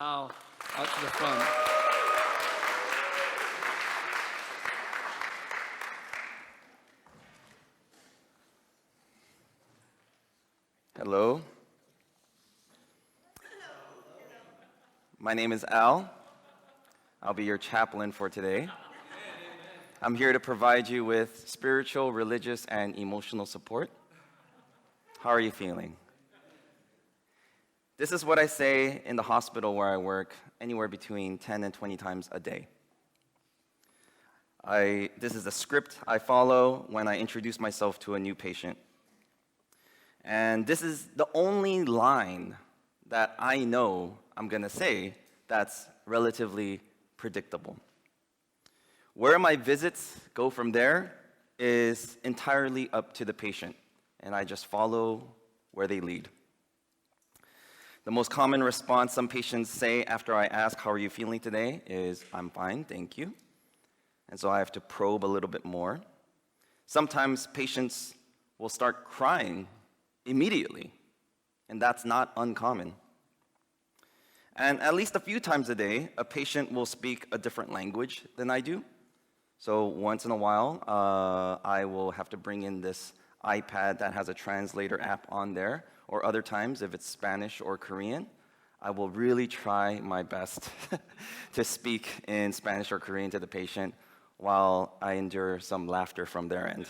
Now, out to the front. Hello. My name is Al. I'll be your chaplain for today. I'm here to provide you with spiritual, religious, and emotional support. How are you feeling? This is what I say in the hospital where I work, anywhere between 10 and 20 times a day. This is a script I follow when I introduce myself to a new patient. And this is the only line that I know I'm going to say that's relatively predictable. Where my visits go from there is entirely up to the patient, and I just follow where they lead. The most common response some patients say after I ask, "How are you feeling today?" is, "I'm fine, thank you." And so I have to probe a little bit more. Sometimes patients will start crying immediately, and that's not uncommon. And at least a few times a day, a patient will speak a different language than I do. So once in a while, I will have to bring in this iPad that has a translator app on there, or other times, if it's Spanish or Korean, I will really try my best to speak in Spanish or Korean to the patient while I endure some laughter from their end.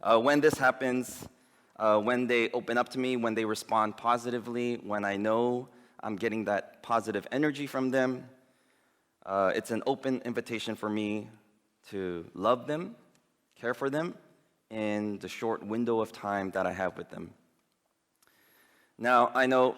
When this happens, when they open up to me, when they respond positively, when I know I'm getting that positive energy from them, it's an open invitation for me to love them, care for them, in the short window of time that I have with them. Now, I know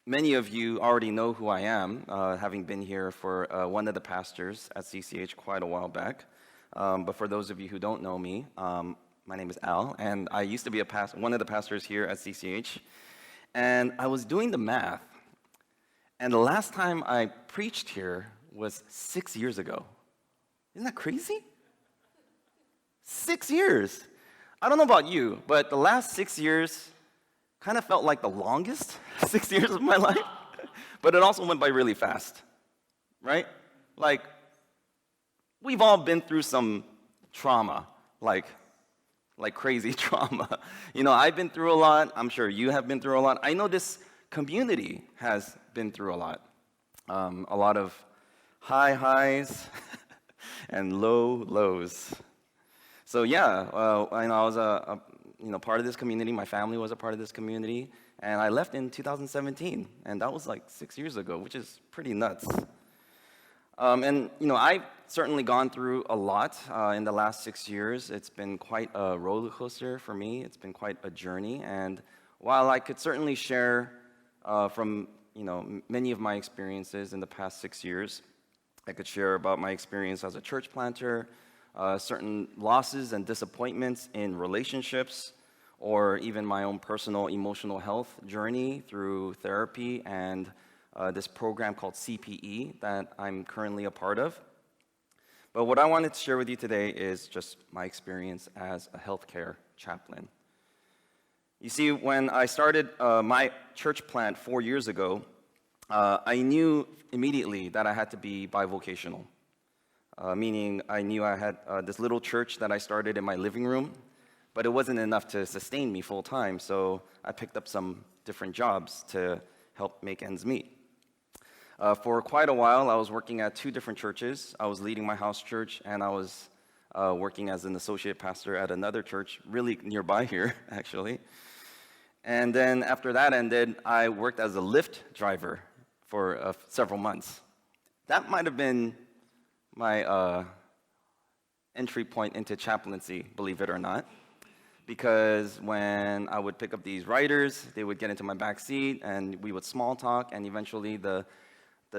many of you already know who I am, having been here for one of the pastors at CCH quite a while back. But for those of you who don't know me, my name is Al, and I used to be one of the pastors here at CCH. And I was doing the math, and the last time I preached here was 6 years ago. Isn't that crazy? 6 years. I don't know about you, but the last 6 years kind of felt like the longest 6 years of my life, but it also went by really fast, right? Like, we've all been through some trauma, like crazy trauma. You know, I've been through a lot. I'm sure you have been through a lot. I know this community has been through a lot of high highs and low lows. So yeah, I was a part of this community. My family was a part of this community, and I left in 2017, and that was like 6 years ago, which is pretty nuts. And I've certainly gone through a lot in the last 6 years. It's been quite a roller coaster for me. It's been quite a journey, and while I could certainly share from many of my experiences in the past 6 years, I could share about my experience as a church planter, certain losses and disappointments in relationships, or even my own personal emotional health journey through therapy and this program called CPE that I'm currently a part of. But what I wanted to share with you today is just my experience as a healthcare chaplain. You see, when I started my church plant 4 years ago, I knew immediately that I had to be bivocational. Meaning I knew I had this little church that I started in my living room, but it wasn't enough to sustain me full time, so I picked up some different jobs to help make ends meet. For quite a while, I was working at 2 different churches. I was leading my house church, and I was working as an associate pastor at another church, really nearby here, actually. And then after that ended, I worked as a Lyft driver for several months. That might have been my entry point into chaplaincy, believe it or not, because when I would pick up these riders, they would get into my back seat, and we would small talk, and eventually the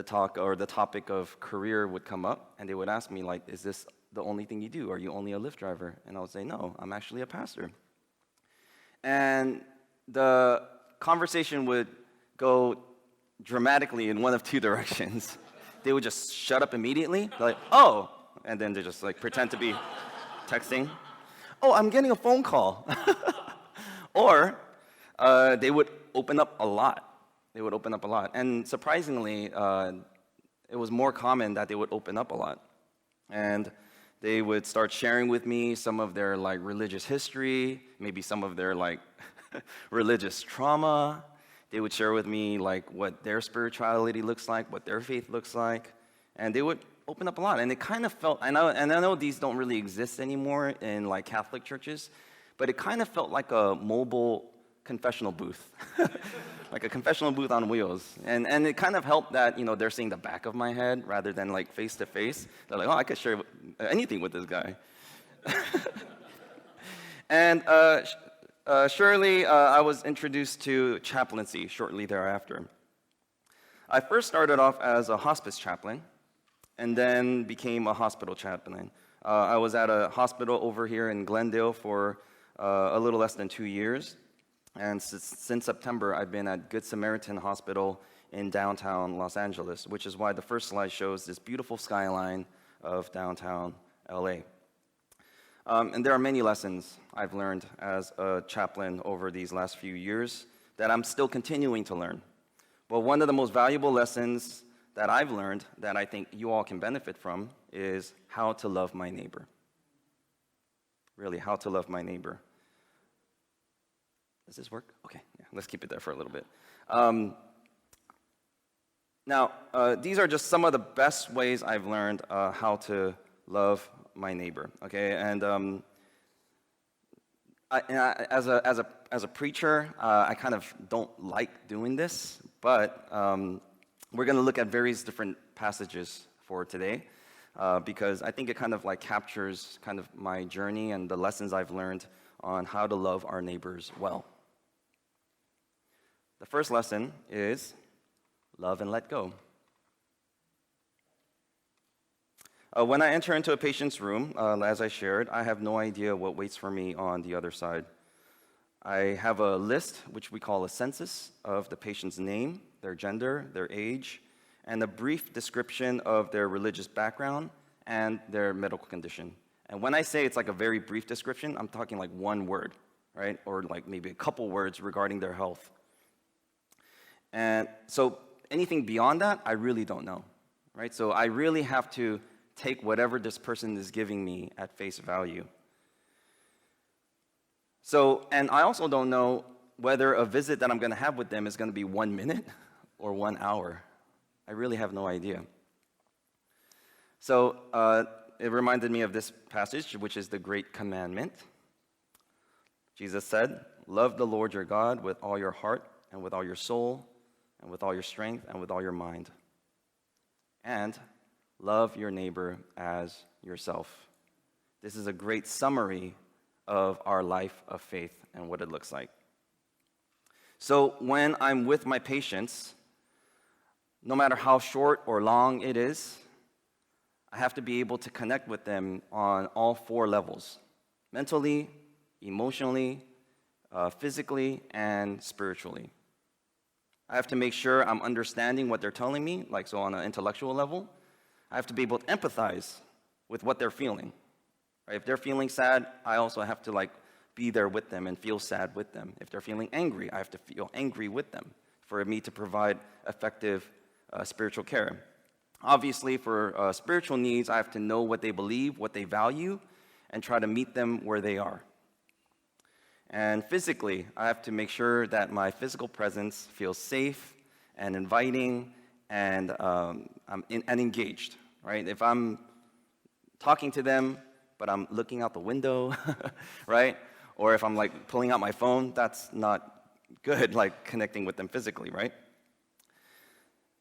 talk or the topic of career would come up, and they would ask me, like, "Is this the only thing you do? Are you only a Lyft driver?" And I would say, "No, I'm actually a pastor." And the conversation would go dramatically in one of 2 directions. They would just shut up immediately, like, "Oh," and then they just like pretend to be texting. "Oh, I'm getting a phone call." Or they would open up a lot. They would open up a lot. And surprisingly, it was more common that they would open up a lot. And they would start sharing with me some of their like religious history, maybe some of their like religious trauma. They would share with me like what their spirituality looks like, what their faith looks like. And they would open up a lot. And it kind of felt, I know these don't really exist anymore in like Catholic churches, but it kind of felt like a mobile confessional booth. Like a confessional booth on wheels. And it kind of helped that, they're seeing the back of my head rather than like face to face. They're like, oh, I could share anything with this guy. And surely I was introduced to chaplaincy shortly thereafter. I first started off as a hospice chaplain and then became a hospital chaplain. I was at a hospital over here in Glendale for a little less than 2 years. And since September, I've been at Good Samaritan Hospital in downtown Los Angeles, which is why the first slide shows this beautiful skyline of downtown LA. And there are many lessons I've learned as a chaplain over these last few years that I'm still continuing to learn. But one of the most valuable lessons that I've learned that I think you all can benefit from is how to love my neighbor. Really, how to love my neighbor. Does this work? Okay, yeah, let's keep it there for a little bit. Now, these are just some of the best ways I've learned how to love my neighbor. Okay, and as a preacher, I kind of don't like doing this, but we're going to look at various different passages for today because I think it kind of like captures kind of my journey and the lessons I've learned on how to love our neighbors well. The first lesson is love and let go. When I enter into a patient's room, as I shared, I have no idea what waits for me on the other side. I have a list, which we call a census, of the patient's name, their gender, their age, and a brief description of their religious background and their medical condition. And when I say it's like a very brief description, I'm talking like one word, right? Or like maybe a couple words regarding their health. And so anything beyond that, I really don't know, right? So I really have to take whatever this person is giving me at face value. So, and I also don't know whether a visit that I'm going to have with them is going to be 1 minute or 1 hour. I really have no idea. So it reminded me of this passage, which is the Great Commandment. Jesus said, "Love the Lord your God with all your heart and with all your soul and with all your strength and with all your mind. And love your neighbor as yourself." This is a great summary of our life of faith and what it looks like. So when I'm with my patients, no matter how short or long it is, I have to be able to connect with them on all 4 levels: mentally, emotionally, physically, and spiritually. I have to make sure I'm understanding what they're telling me, like so on an intellectual level. I have to be able to empathize with what they're feeling. Right? If they're feeling sad, I also have to like be there with them and feel sad with them. If they're feeling angry, I have to feel angry with them for me to provide effective spiritual care. Obviously, for spiritual needs, I have to know what they believe, what they value, and try to meet them where they are. And physically, I have to make sure that my physical presence feels safe and inviting and and engaged, right? If I'm talking to them, but I'm looking out the window, right? Or if I'm like pulling out my phone, that's not good, like connecting with them physically, right?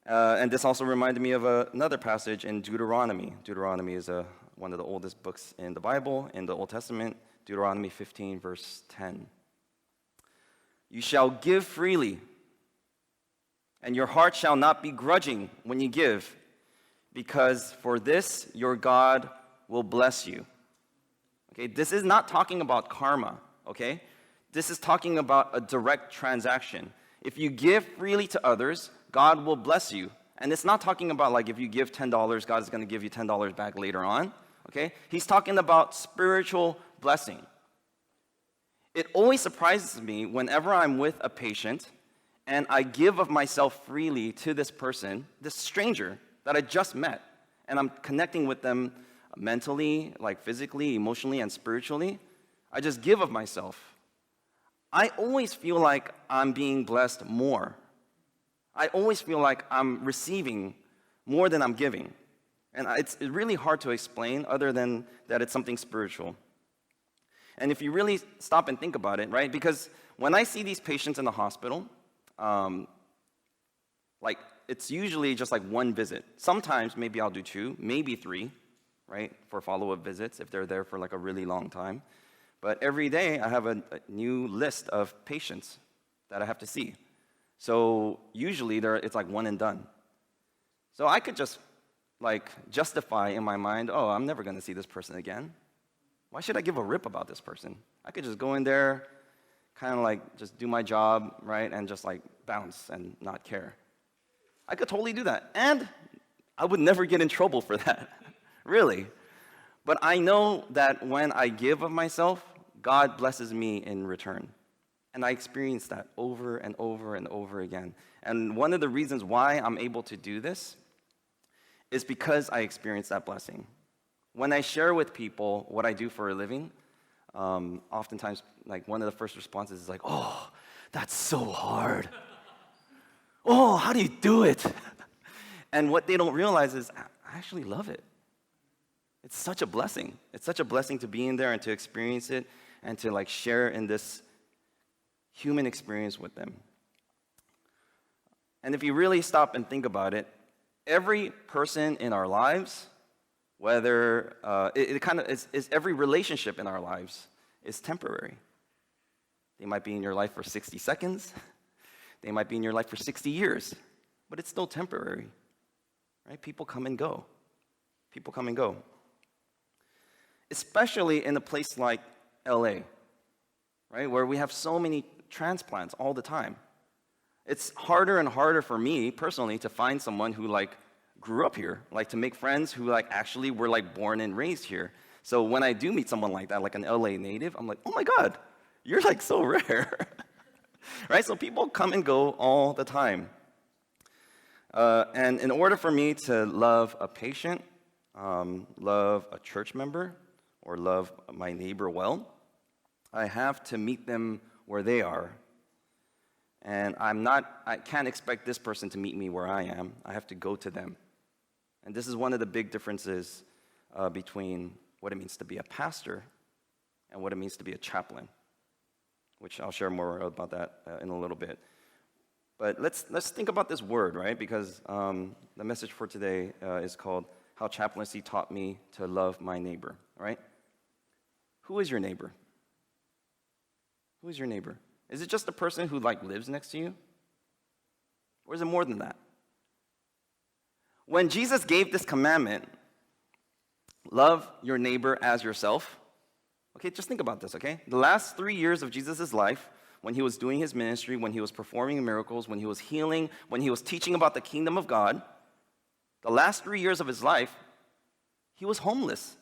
And this also reminded me of another passage in Deuteronomy. Deuteronomy is one of the oldest books in the Bible, in the Old Testament. Deuteronomy 15, verse 10. "You shall give freely, and your heart shall not be grudging when you give, because for this your God will bless you." Okay, this is not talking about karma, okay? This is talking about a direct transaction. If you give freely to others, God will bless you. And it's not talking about like if you give $10, God is going to give you $10 back later on, okay? He's talking about spiritual blessing. It always surprises me whenever I'm with a patient and I give of myself freely to this person, this stranger that I just met, and I'm connecting with them mentally, like physically, emotionally, and spiritually, I just give of myself, I always feel like I'm being blessed more. I always feel like I'm receiving more than I'm giving. And it's really hard to explain other than that it's something spiritual. And if you really stop and think about it, right? Because when I see these patients in the hospital, like it's usually just like one visit. Sometimes maybe I'll do 2, maybe 3, right? For follow-up visits if they're there for like a really long time. But every day I have a new list of patients that I have to see. So usually it's like one and done. So I could just like justify in my mind, oh, I'm never gonna see this person again. Why should I give a rip about this person? I could just go in there, kind of like just do my job, right? And just like bounce and not care. I could totally do that. And I would never get in trouble for that, really. But I know that when I give of myself, God blesses me in return. And I experience that over and over and over again. And one of the reasons why I'm able to do this is because I experience that blessing. When I share with people what I do for a living, oftentimes, like one of the first responses is like, "Oh, that's so hard. Oh, how do you do it?" And what they don't realize is I actually love it. It's such a blessing. It's such a blessing to be in there and to experience it and to like share in this human experience with them. And if you really stop and think about it, every person in our lives, whether it kind of is every relationship in our lives is temporary. They might be in your life for 60 seconds. They might be in your life for 60 years, but it's still temporary, right? People come and go. People come and go. Especially in a place like LA, right? Where we have so many transplants all the time. It's harder and harder for me personally to find someone who like grew up here, like to make friends who like actually were like born and raised here. So when I do meet someone like that, like an LA native, I'm like, oh my God, you're like so rare, right? So people come and go all the time. And in order for me to love a patient, love a church member, or love my neighbor well, I have to meet them where they are. And I can't expect this person to meet me where I am. I have to go to them. And this is one of the big differences between what it means to be a pastor and what it means to be a chaplain, which I'll share more about that in a little bit. But let's think about this word, right? Because the message for today is called How Chaplaincy Taught Me to Love My Neighbor, right? Who is your neighbor? Who is your neighbor? Is it just the person who like lives next to you? Or is it more than that? When Jesus gave this commandment, love your neighbor as yourself, okay, just think about this, okay? The last 3 years of Jesus' life, when he was doing his ministry, when he was performing miracles, when he was healing, when he was teaching about the kingdom of God, the last 3 years of his life, he was homeless.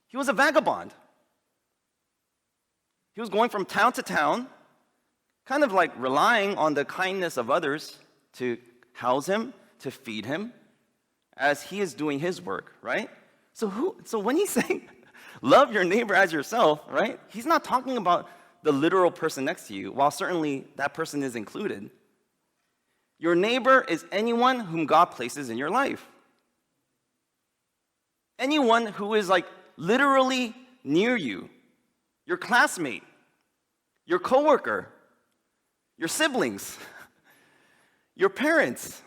He was a vagabond. He was going from town to town, kind of like relying on the kindness of others to house him, to feed him, as he is doing his work, right? So when he's saying, love your neighbor as yourself, right? He's not talking about the literal person next to you, while certainly that person is included. Your neighbor is anyone whom God places in your life. Anyone who is like literally near you. Your classmate, your coworker, your siblings, your parents.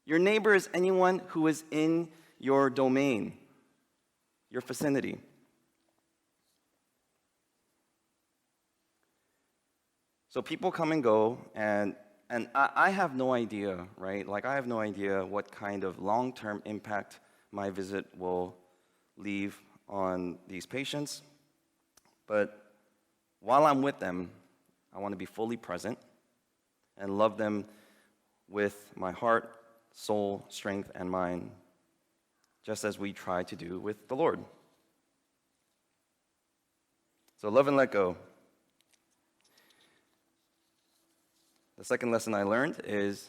Your neighbor is anyone who is in your domain, your vicinity. So people come and go, and I have no idea, right? Like I have no idea what kind of long-term impact my visit will leave on these patients. But while I'm with them, I want to be fully present and love them with my heart, soul, strength, and mind, just as we try to do with the Lord. So love and let go. The second lesson I learned is,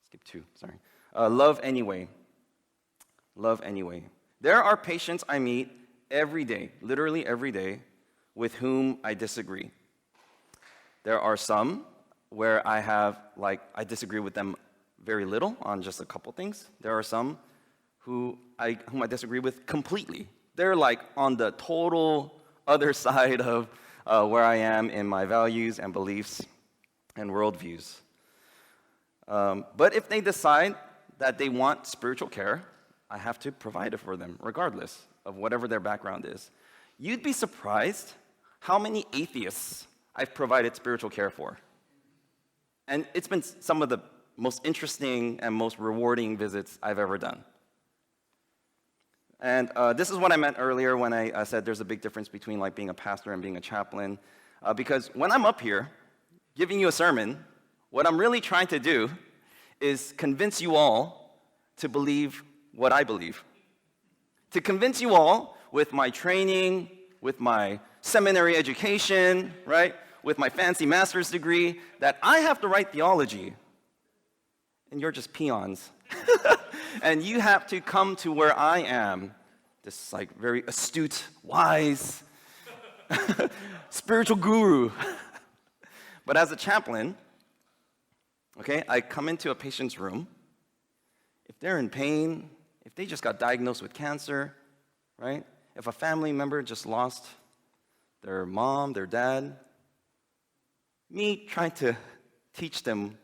skip 2, sorry. Love anyway. Love anyway. There are patients I meet every day, literally every day, with whom I disagree. There are some where I disagree with them very little on just a couple things. There are some whom I disagree with completely. They're like on the total other side of where I am in my values and beliefs and worldviews. But if they decide that they want spiritual care, I have to provide it for them, regardless of whatever their background is. You'd be surprised how many atheists I've provided spiritual care for. And it's been some of the most interesting and most rewarding visits I've ever done. And this is what I meant earlier when I said there's a big difference between like being a pastor and being a chaplain. Because when I'm up here giving you a sermon, what I'm really trying to do is convince you all to believe what I believe. To convince you all with my training, with my seminary education, right? With my fancy master's degree, that I have the right theology. And you're just peons. And you have to come to where I am, this like very astute, wise, spiritual guru. But as a chaplain, okay, I come into a patient's room. If they're in pain, if they just got diagnosed with cancer, right? If a family member just lost their mom, their dad, me trying to teach them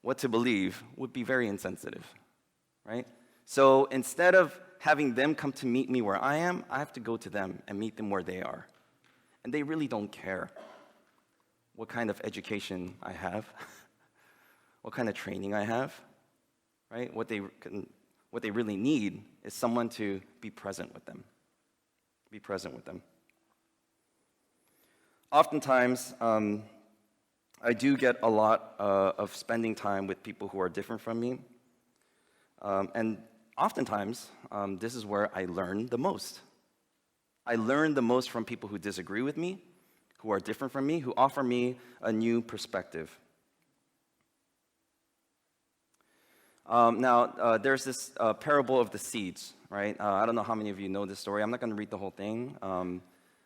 what to believe would be very insensitive, right? So instead of having them come to meet me where I am, I have to go to them and meet them where they are. And they really don't care what kind of education I have, what kind of training I have, right? What they really need is someone to be present with them. Be present with them. Oftentimes, I do get a lot of spending time with people who are different from me. And oftentimes, this is where I learn the most. I learn the most from people who disagree with me, who are different from me, who offer me a new perspective. Now, there's this parable of the seeds, right? I don't know how many of you know this story. I'm not going to read the whole thing.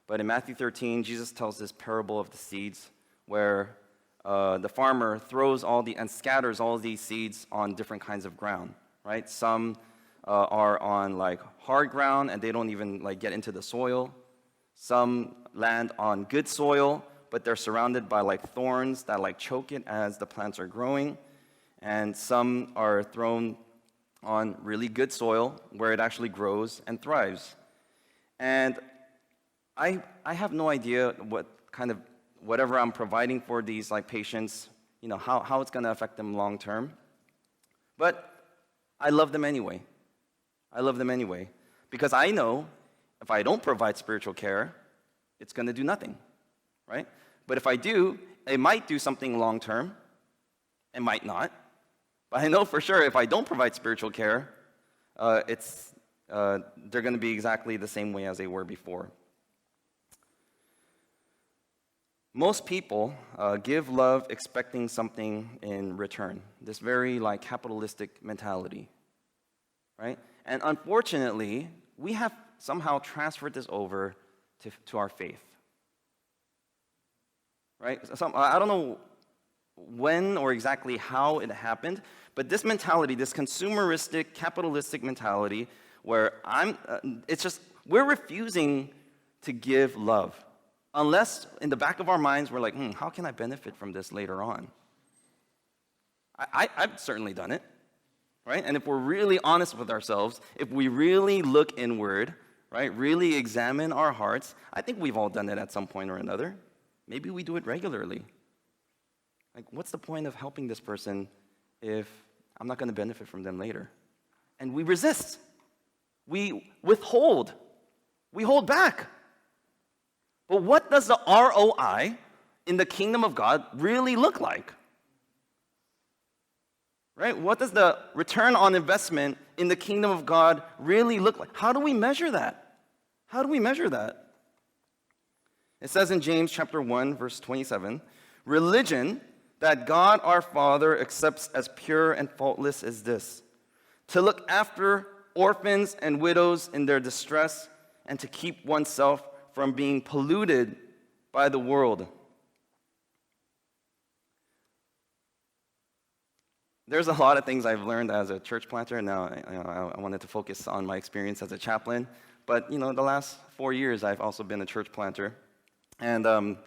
But in Matthew 13, Jesus tells this parable of the seeds where the farmer throws and scatters all these seeds on different kinds of ground, right? Some are on like hard ground and they don't even like get into the soil. Some land on good soil, but they're surrounded by like thorns that like choke it as the plants are growing. And some are thrown on really good soil where it actually grows and thrives. And I have no idea what kind of whatever I'm providing for these like patients, you know, how it's going to affect them long term. But I love them anyway. I love them anyway. Because I know if I don't provide spiritual care, it's going to do nothing, right? But if I do, it might do something long term. It might not. But I know for sure if I don't provide spiritual care, they're going to be exactly the same way as they were before. Most people give love expecting something in return. This very like capitalistic mentality, right? And unfortunately, we have somehow transferred this over to our faith, right? I don't know when or exactly how it happened, but this mentality, this consumeristic, capitalistic mentality, where we're refusing to give love. Unless in the back of our minds, we're like, how can I benefit from this later on? I've certainly done it, right? And if we're really honest with ourselves, if we really look inward, right, really examine our hearts, I think we've all done it at some point or another. Maybe we do it regularly. Like, what's the point of helping this person if I'm not going to benefit from them later? And we resist. We withhold. We hold back. But what does the ROI in the kingdom of God really look like? Right? What does the return on investment in the kingdom of God really look like? How do we measure that? How do we measure that? It says in James chapter 1, verse 27, religion that God our Father accepts as pure and faultless is this: to look after orphans and widows in their distress, and to keep oneself from being polluted by the world. There's a lot of things I've learned as a church planter, and now I wanted to focus on my experience as a chaplain. But the last 4 years, I've also been a church planter, and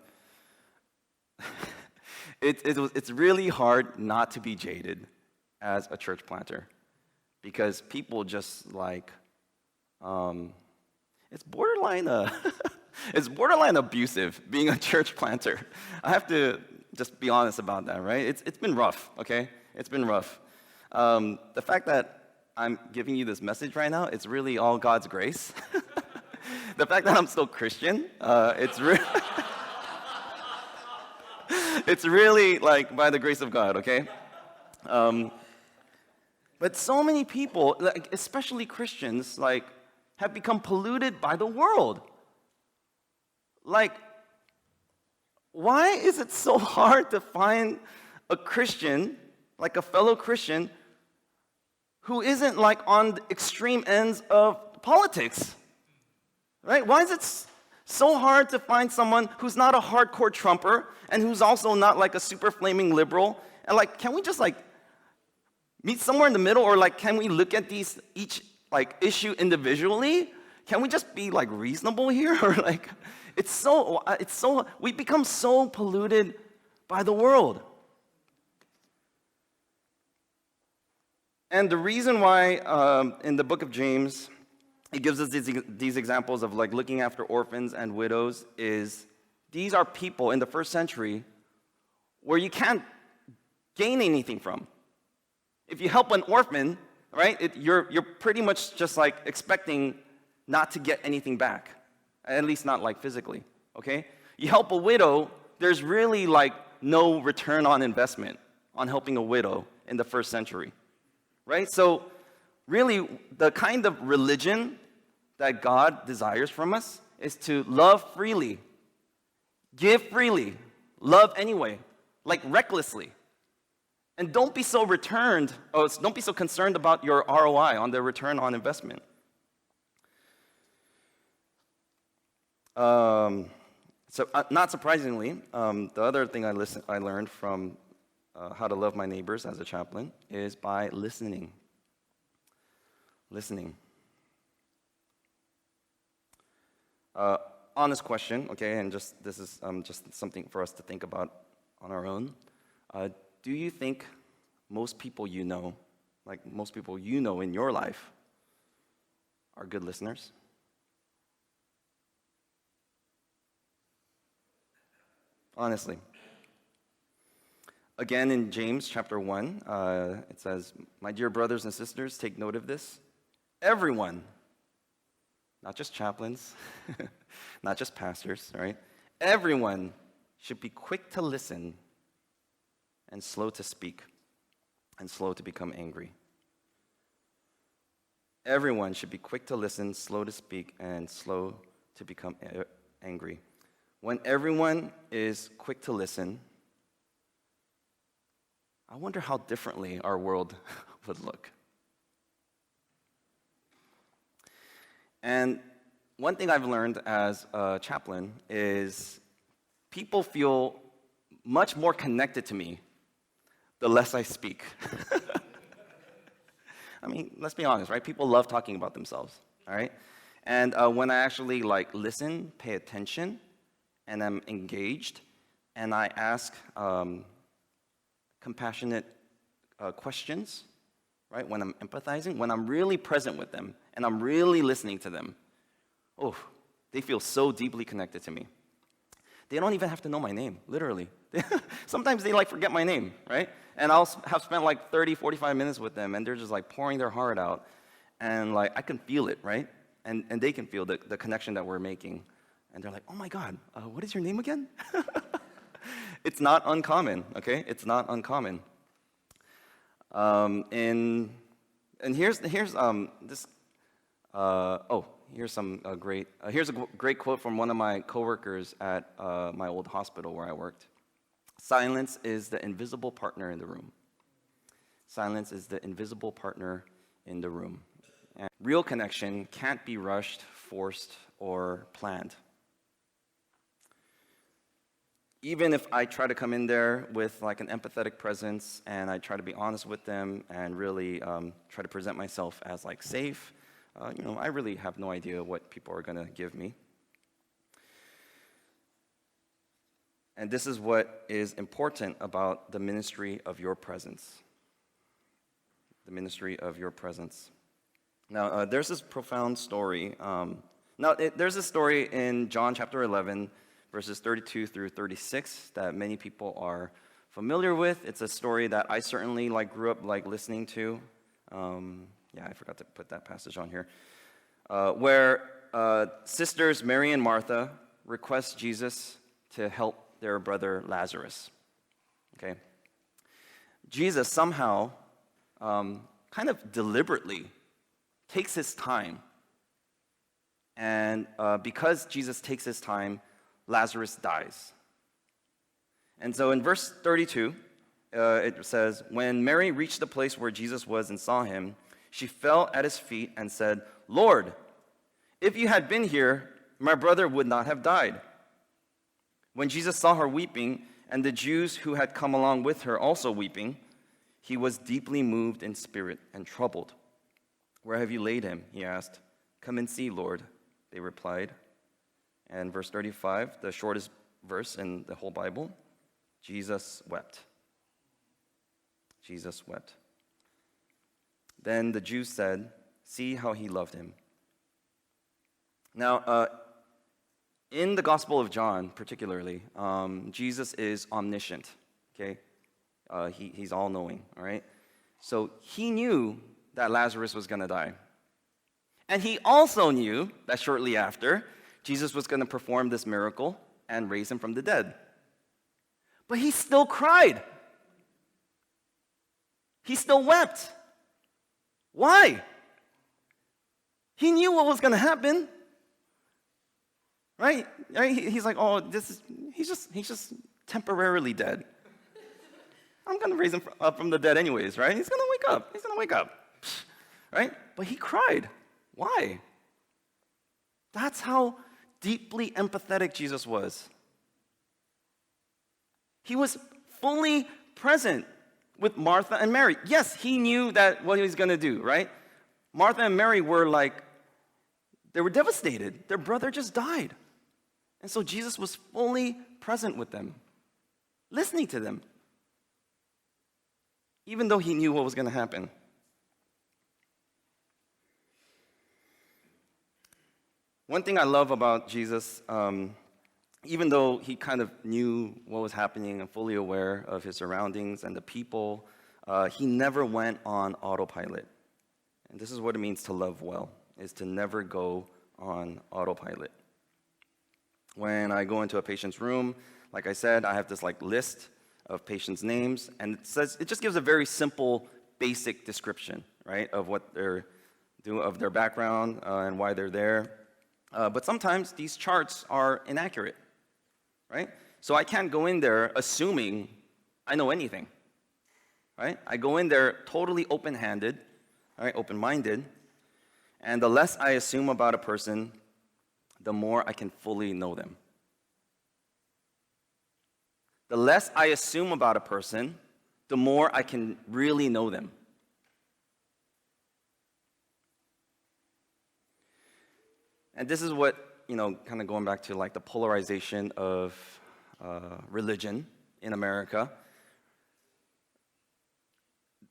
it's really hard not to be jaded as a church planter, because people just it's borderline it's borderline abusive being a church planter. I have to just be honest about that, right? It's been rough, okay? It's been rough. The fact that I'm giving you this message right now, it's really all God's grace. The fact that I'm still Christian, it's really like by the grace of God, okay? But so many people, especially Christians, have become polluted by the world. Why is it so hard to find a Christian, like a fellow Christian, who isn't on the extreme ends of politics? Right? Why is it so hard to find someone who's not a hardcore Trumper and who's also not a super flaming liberal? And can we just meet somewhere in the middle, or can we look at each issue individually? Can we just be reasonable here? Or we become so polluted by the world. And the reason why in the book of James it gives us these examples of looking after orphans and widows is these are people in the first century where you can't gain anything from. If you help an orphan, right, you're pretty much just expecting not to get anything back, at least not physically, okay? You help a widow, there's really no return on investment on helping a widow in the first century, right? So really the kind of religion that God desires from us is to love freely, give freely, love anyway, recklessly. And don't be so don't be so concerned about your ROI, on the return on investment. Not surprisingly, the other thing I learned from how to love my neighbors as a chaplain is by listening. Listening. Honest question, okay, and this is just something for us to think about on our own. Do you think most people most people in your life, are good listeners? Honestly. Again, in James chapter 1, it says, "My dear brothers and sisters, take note of this. Everyone," not just chaplains, not just pastors, right? "Everyone should be quick to listen and slow to speak and slow to become angry." Everyone should be quick to listen, slow to speak, and slow to become angry. When everyone is quick to listen, I wonder how differently our world would look. And one thing I've learned as a chaplain is people feel much more connected to me the less I speak. I mean, let's be honest, right? People love talking about themselves, all right? And when I actually listen, pay attention, and I'm engaged, and I ask compassionate questions, right? When I'm empathizing, when I'm really present with them, and I'm really listening to them, they feel so deeply connected to me. They don't even have to know my name, literally. Sometimes they forget my name, right? And I'll have spent 30, 45 minutes with them, and they're just pouring their heart out. And I can feel it, right? And they can feel the connection that we're making. And they're like, "Oh my God, what is your name again?" It's not uncommon, okay? It's not uncommon. And here's a great quote from one of my coworkers at my old hospital where I worked. It Silence is the invisible partner in the room. Silence is the invisible partner in the room. And real connection can't be rushed, forced, or planned. Even if I try to come in there with like an empathetic presence and I try to be honest with them and really try to present myself as like safe, I really have no idea what people are going to give me. And this is what is important about the ministry of your presence. The ministry of your presence. Now, there's this profound story. There's a story in John chapter 11, verses 32 through 36 that many people are familiar with. It's a story that I certainly grew up listening to. I forgot to put that passage on here. Where sisters Mary and Martha request Jesus to help their brother Lazarus. Okay, Jesus somehow, kind of deliberately, takes his time, and because Jesus takes his time, Lazarus dies. And so in verse 32, it says, "When Mary reached the place where Jesus was and saw him, she fell at his feet and said, 'Lord, if you had been here, my brother would not have died.' When Jesus saw her weeping, and the Jews who had come along with her also weeping, he was deeply moved in spirit and troubled. 'Where have you laid him?' he asked. 'Come and see, Lord,' they replied." And verse 35, the shortest verse in the whole Bible, Jesus wept. Jesus wept. Then the Jews said, "See how he loved him." Now, in the Gospel of John, particularly, Jesus is omniscient, okay? He's all-knowing, all right? So he knew that Lazarus was going to die. And he also knew that shortly after, Jesus was going to perform this miracle and raise him from the dead. But he still cried. He still wept. Why? He knew what was going to happen. Right? He's like, "Oh, he's just temporarily dead. I'm going to raise him up from the dead anyways, right? He's going to wake up. He's going to wake up." Right? But he cried. Why? That's how deeply empathetic Jesus was. He was fully present with Martha and Mary. Yes, he knew that what he was going to do, right? Martha and Mary were they were devastated. Their brother just died. And so Jesus was fully present with them, listening to them, even though he knew what was going to happen. One thing I love about Jesus, even though he kind of knew what was happening and fully aware of his surroundings and the people, he never went on autopilot. And this is what it means to love well, is to never go on autopilot. When I go into a patient's room, like I said, I have this list of patients' names, and it just gives a very simple, basic description, right, of what they're doing, of their background, and why they're there. But sometimes these charts are inaccurate, right? So I can't go in there assuming I know anything, right? I go in there totally open-handed, right, open-minded, and the less I assume about a person, the more I can fully know them. The less I assume about a person, the more I can really know them. And this is what, kind of going back to the polarization of religion in America.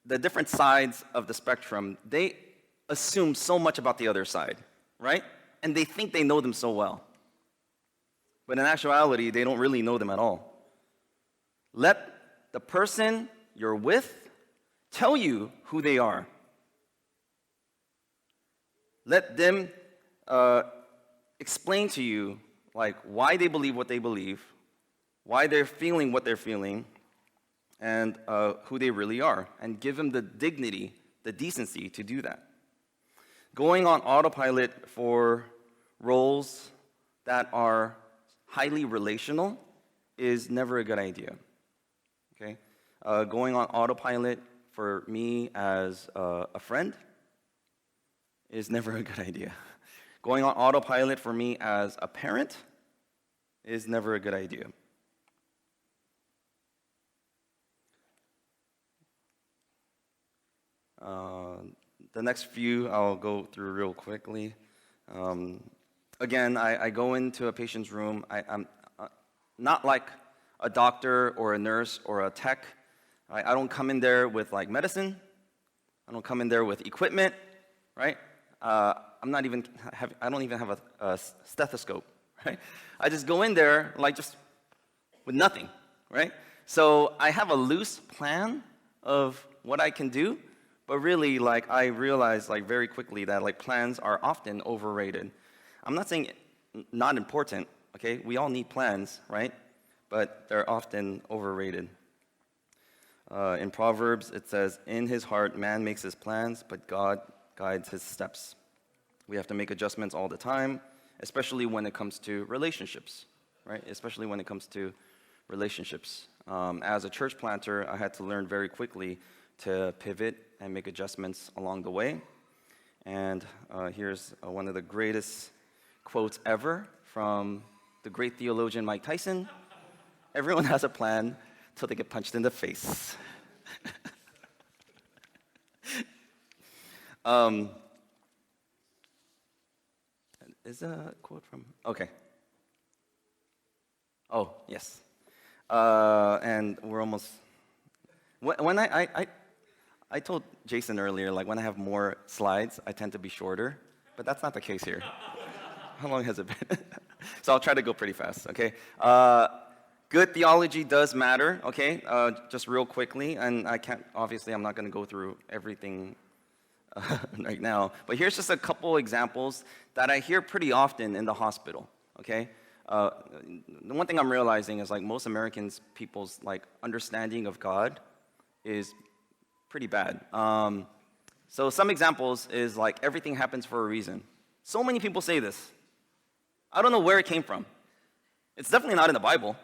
The different sides of the spectrum, they assume so much about the other side, right? And they think they know them so well. But in actuality, they don't really know them at all. Let the person you're with tell you who they are. Let them explain to you why they believe what they believe, why they're feeling what they're feeling, and who they really are, and give them the dignity, the decency to do that. Going on autopilot for roles that are highly relational is never a good idea. okay? Going on autopilot for me as a friend is never a good idea. Going on autopilot for me as a parent is never a good idea. The next few I'll go through real quickly. Again, I go into a patient's room. I'm not like a doctor or a nurse or a tech. I don't come in there with like medicine. I don't come in there with equipment, right? I don't even have a stethoscope, right? I just go in there like just with nothing, right? So I have a loose plan of what I can do, but really like I realize like very quickly that like plans are often overrated. I'm not saying not important, okay? We all need plans, right? But they're often overrated. In Proverbs, it says, "In his heart, man makes his plans, but God guides his steps." We have to make adjustments all the time, especially when it comes to relationships, right? Especially when it comes to relationships. As a church planter, I had to learn very quickly to pivot and make adjustments along the way. And here's one of the greatest quotes ever from the great theologian Mike Tyson. Everyone has a plan till they get punched in the face. Is that a quote from? Okay. Oh, yes. And we're almost. When I told Jason earlier, like when I have more slides, I tend to be shorter, but that's not the case here. How long has it been? So I'll try to go pretty fast, okay? Good theology does matter, okay? Just real quickly, and obviously I'm not gonna go through everything right now, but here's just a couple examples that I hear pretty often in the hospital, okay? The one thing I'm realizing is like most people's like understanding of God is pretty bad. So some examples is like everything happens for a reason. So many people say this. I don't know where it came from. It's definitely not in the Bible,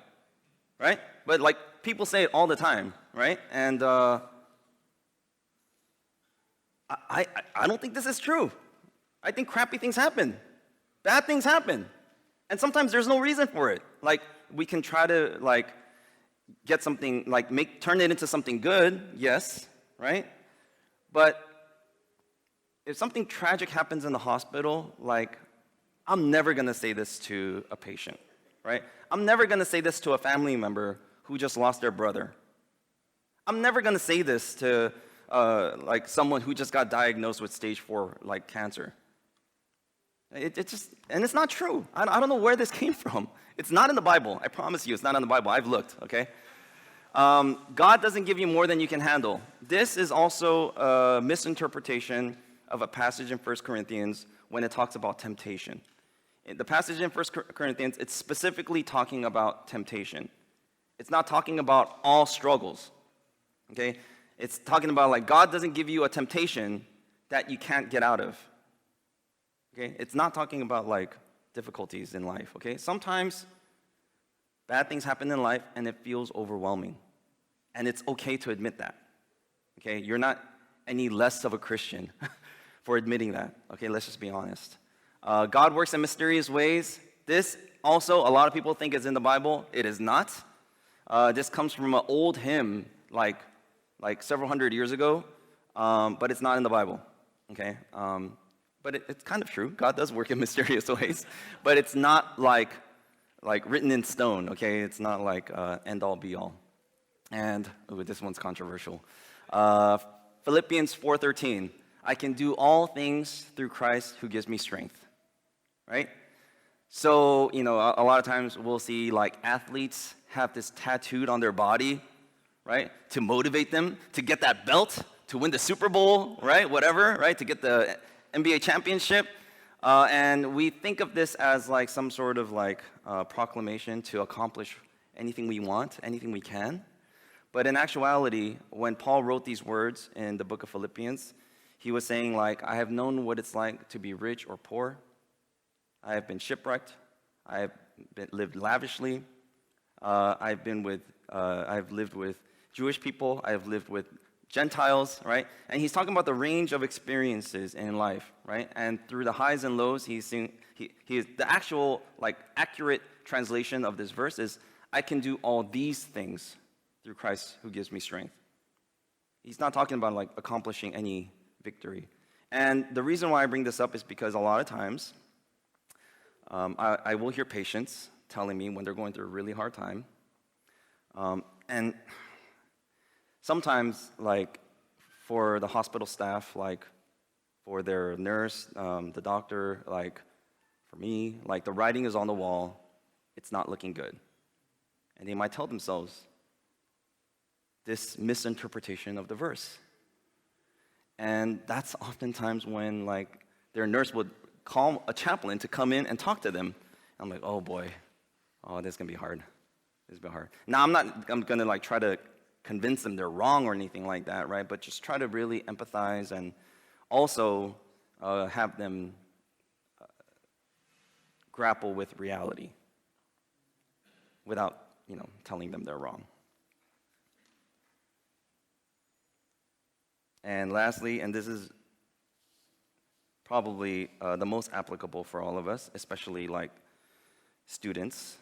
right? But like people say it all the time, right? And I don't think this is true. I think crappy things happen. Bad things happen. And sometimes there's no reason for it. Like we can try to like get something like turn it into something good, yes, right? But if something tragic happens in the hospital, like I'm never gonna say this to a patient, right? I'm never gonna say this to a family member who just lost their brother. I'm never gonna say this to like someone who just got diagnosed with stage 4 like cancer. And it's not true. I don't know where this came from. It's not in the Bible. I promise you, it's not in the Bible. I've looked, okay? God doesn't give you more than you can handle. This is also a misinterpretation of a passage in 1 Corinthians when it talks about temptation. The passage in 1 Corinthians, it's specifically talking about temptation. It's not talking about all struggles, okay? It's talking about like God doesn't give you a temptation that you can't get out of, okay? It's not talking about like difficulties in life, okay? Sometimes bad things happen in life and it feels overwhelming. And it's okay to admit that, okay? You're not any less of a Christian for admitting that, okay? Let's just be honest. God works in mysterious ways. This also, a lot of people think is in the Bible. It is not. This comes from an old hymn, like several hundred years ago, but it's not in the Bible, okay? But it's kind of true. God does work in mysterious ways, but it's not like written in stone, okay? It's not like end all be all. And this one's controversial. Philippians 4:13. I can do all things through Christ who gives me strength. Right? So, a lot of times we'll see like athletes have this tattooed on their body, right? To motivate them to get that belt, to win the Super Bowl, right? Whatever, right? To get the NBA championship. And we think of this as like some sort of like proclamation to accomplish anything we want, anything we can. But in actuality, when Paul wrote these words in the book of Philippians, he was saying like, I have known what it's like to be rich or poor. I have been shipwrecked. I have lived lavishly. I've lived with Jewish people, I have lived with Gentiles, right? And he's talking about the range of experiences in life, right? And through the highs and lows, he is the actual, like, accurate translation of this verse is, I can do all these things through Christ who gives me strength. He's not talking about, like, accomplishing any victory. And the reason why I bring this up is because a lot of times, I will hear patients telling me when they're going through a really hard time. And sometimes, like, for the hospital staff, like, for their nurse, the doctor, like, for me, like, the writing is on the wall. It's not looking good. And they might tell themselves this misinterpretation of the verse. And that's oftentimes when, like, their nurse would call a chaplain to come in and talk to them. I'm like, oh boy, this is gonna be hard. This is gonna be hard. Now, I'm gonna, like, try to convince them they're wrong or anything like that, right? But just try to really empathize and also have them grapple with reality without, telling them they're wrong. And lastly, and this is probably the most applicable for all of us, especially like students,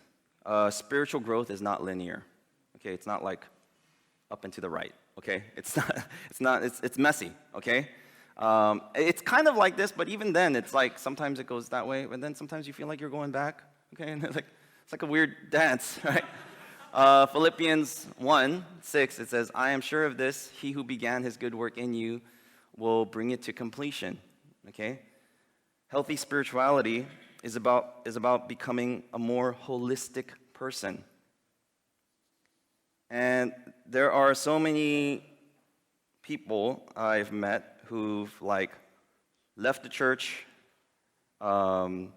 spiritual growth is not linear. Okay, it's not like up and to the right. Okay, it's messy. Okay, it's kind of like this, but even then, it's like sometimes it goes that way, but then sometimes you feel like you're going back. Okay, and it's like a weird dance, right? Philippians 1:6, it says, I am sure of this, he who began his good work in you will bring it to completion. Okay? Healthy spirituality is about becoming a more holistic person. And there are so many people I've met who've, like, left the church and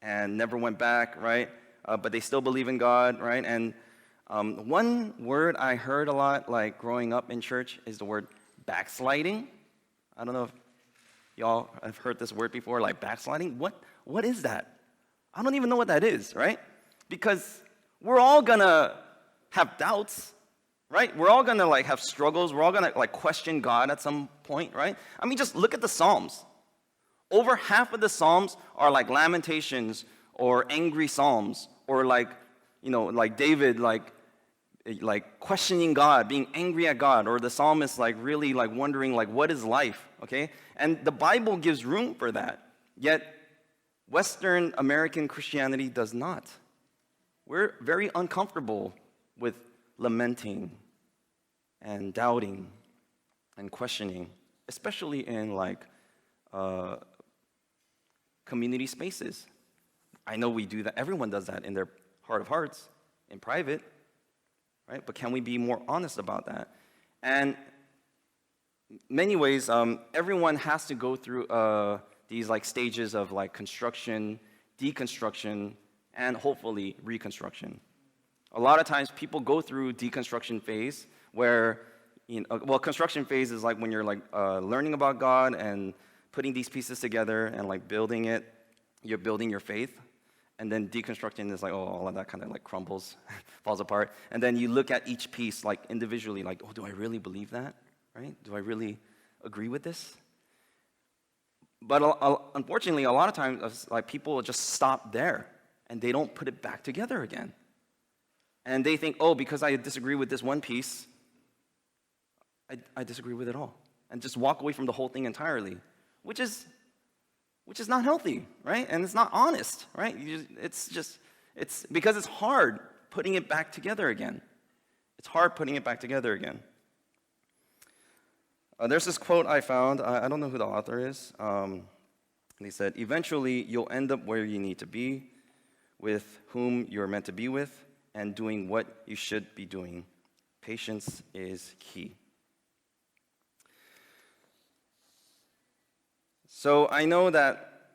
never went back, right? But they still believe in God, right? And one word I heard a lot, like, growing up in church is the word backsliding. I don't know if y'all have heard this word before, like backsliding. What is that? I don't even know what that is, right? Because we're all gonna have doubts, right? We're all gonna, like, have struggles. We're all gonna, like, question God at some point, right? I mean, just look at the Psalms. Over half of the Psalms are like lamentations or angry psalms, or like David, like questioning God, being angry at God, or the psalmist, like, really, like, wondering, like, what is life, okay? And the Bible gives room for that, yet Western American Christianity does not. We're very uncomfortable with lamenting and doubting and questioning, especially in, like, community spaces. I know we do that. Everyone does that in their heart of hearts, in private, right? But can we be more honest about that? And many ways, everyone has to go through these, like, stages of, like, construction, deconstruction, and hopefully reconstruction. A lot of times people go through deconstruction phase where, construction phase is like when you're, like, learning about God and putting these pieces together and, like, building it. You're building your faith. And then deconstructing is like, all of that kind of, like, crumbles, falls apart. And then you look at each piece, like, individually, like, do I really believe that, right? Do I really agree with this? But unfortunately, a lot of times, like, people just stop there, and they don't put it back together again. And they think, because I disagree with this one piece, I disagree with it all. And just walk away from the whole thing entirely, which is not healthy, right? And it's not honest, right? It's because it's hard putting it back together again. It's hard putting it back together again. There's this quote I found. I don't know who the author is. And he said, eventually you'll end up where you need to be, with whom you're meant to be with, and doing what you should be doing. Patience is key. So I know that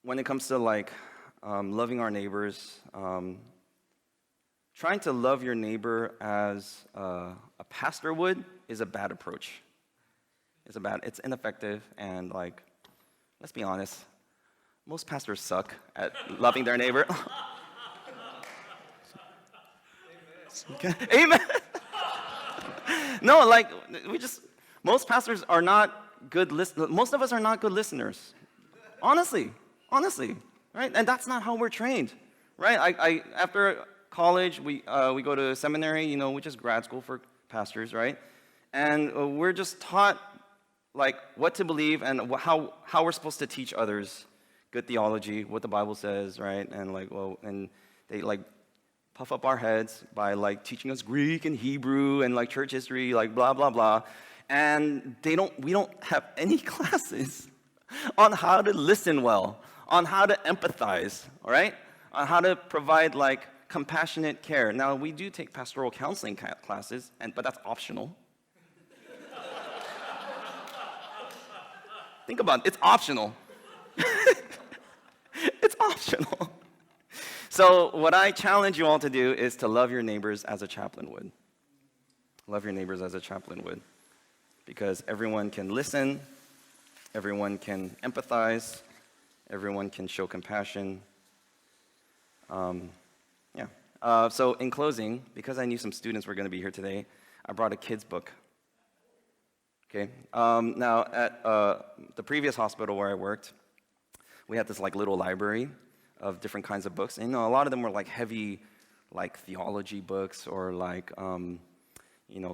when it comes to, like, loving our neighbors, trying to love your neighbor as a pastor would is a bad approach. It's ineffective, and, like, let's be honest, most pastors suck at loving their neighbor. Okay. Amen. No, like, most pastors are not good most of us are not good listeners. Honestly, right? And that's not how we're trained, right? After college, we go to seminary, which is grad school for pastors, right? And we're just taught, like, what to believe and how we're supposed to teach others good theology, what the Bible says, right? And and they like puff up our heads by like teaching us Greek and Hebrew and like church history, like blah blah blah. And we don't have any classes on how to listen well, on how to empathize, all right? On how to provide like compassionate care. Now, we do take pastoral counseling classes, but that's optional. Think about it, it's optional. It's optional. So what I challenge you all to do is to love your neighbors as a chaplain would. Love your neighbors as a chaplain would. Because everyone can listen, everyone can empathize, everyone can show compassion. So in closing, because I knew some students were going to be here today, I brought a kid's book. Okay. Now, at the previous hospital where I worked, we had this like little library of different kinds of books, and a lot of them were like heavy, like theology books or like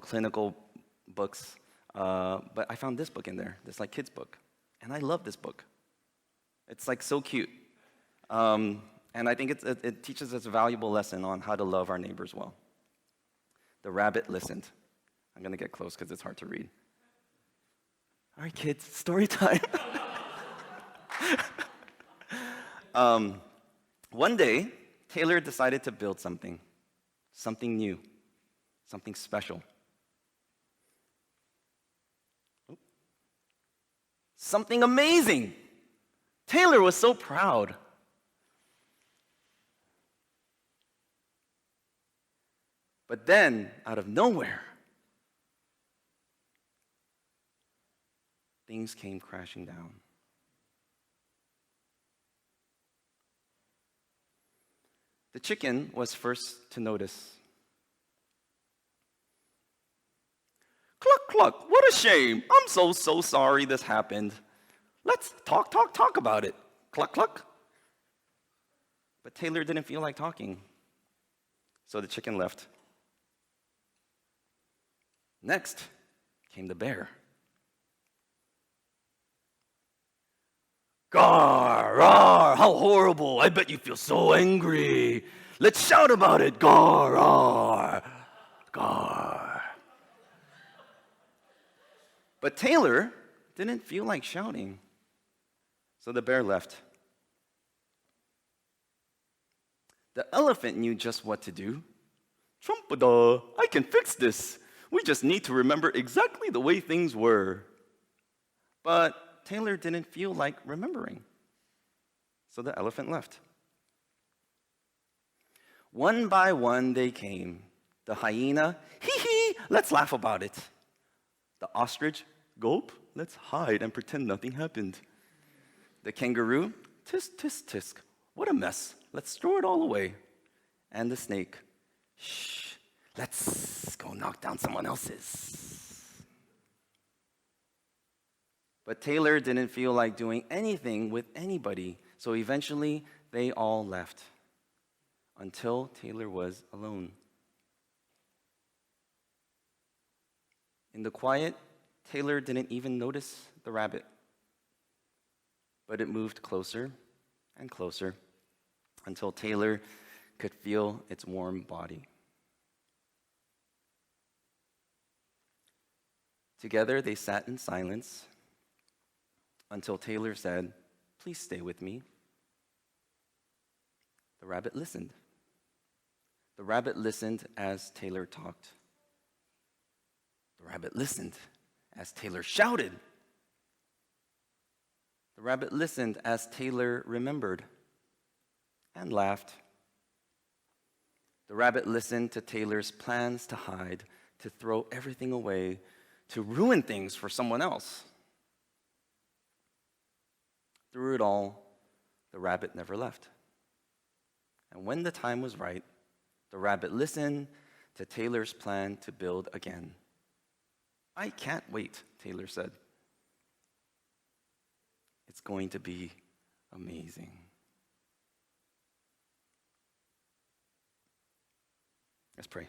clinical books. But I found this book in there, this like kids book, and I love this book. It's like so cute, and I think it teaches us a valuable lesson on how to love our neighbors well. The Rabbit Listened. I'm gonna get close because it's hard to read. All right, kids, story time. One day, Taylor decided to build something new, something special. Something amazing. Taylor was so proud. But then, out of nowhere, things came crashing down. The chicken was first to notice. Cluck, cluck, what a shame. I'm so sorry this happened. Let's talk about it. Cluck, cluck. But Taylor didn't feel like talking, so the chicken left. Next came the bear. Gar, rawr, how horrible. I bet you feel so angry. Let's shout about it. Gar, rawr, gar. But Taylor didn't feel like shouting, so the bear left. The elephant knew just what to do. Trumpada, I can fix this. We just need to remember exactly the way things were. But Taylor didn't feel like remembering, so the elephant left. One by one they came. The hyena, hee hee, let's laugh about it. The ostrich, gulp, let's hide and pretend nothing happened. The kangaroo, tisk, tisk, tisk, what a mess, let's throw it all away. And the snake, shh, let's go knock down someone else's. But Taylor didn't feel like doing anything with anybody, so eventually they all left until Taylor was alone. In the quiet, Taylor didn't even notice the rabbit, but it moved closer and closer until Taylor could feel its warm body. Together, they sat in silence until Taylor said, "Please stay with me." The rabbit listened. The rabbit listened as Taylor talked. The rabbit listened as Taylor shouted. The rabbit listened as Taylor remembered and laughed. The rabbit listened to Taylor's plans to hide, to throw everything away, to ruin things for someone else. Through it all, the rabbit never left. And when the time was right, the rabbit listened to Taylor's plan to build again. I can't wait, Taylor said. It's going to be amazing. Let's pray.